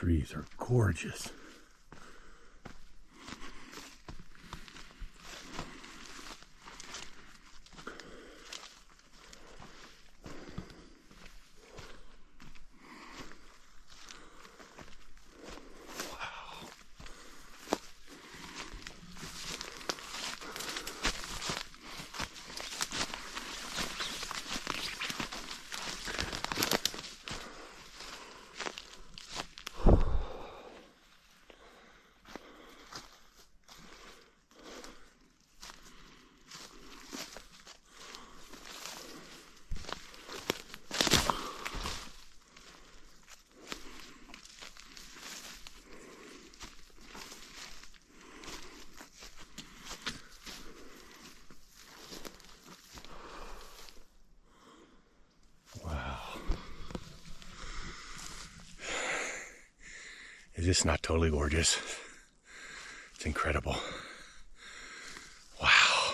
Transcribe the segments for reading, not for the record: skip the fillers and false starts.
trees are gorgeous. Is this not totally gorgeous? It's incredible. Wow.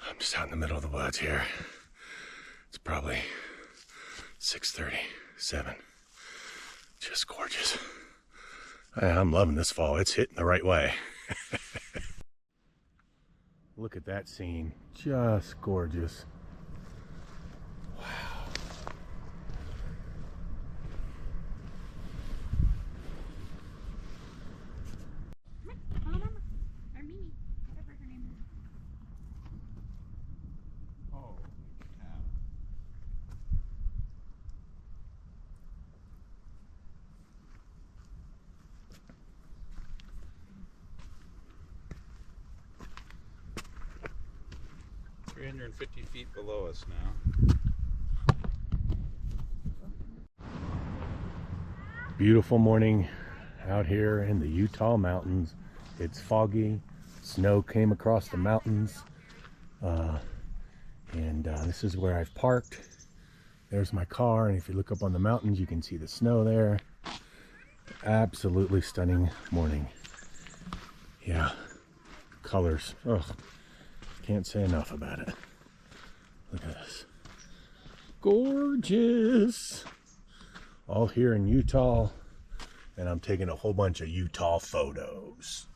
I'm just out in the middle of the woods here. It's probably 6:30, 7. Just gorgeous. I'm loving this fall. It's hitting the right way. Look at that scene. Just gorgeous. Wow. 350 feet below us now. Beautiful morning out here in the Utah mountains. It's foggy. Snow came across the mountains. This is where I've parked. There's my car, and if you look up on the mountains, you can see the snow there. Absolutely stunning morning. Yeah, colors. Oh, can't say enough about it. Look at this. Gorgeous. All here in Utah, and I'm taking a whole bunch of Utah photos.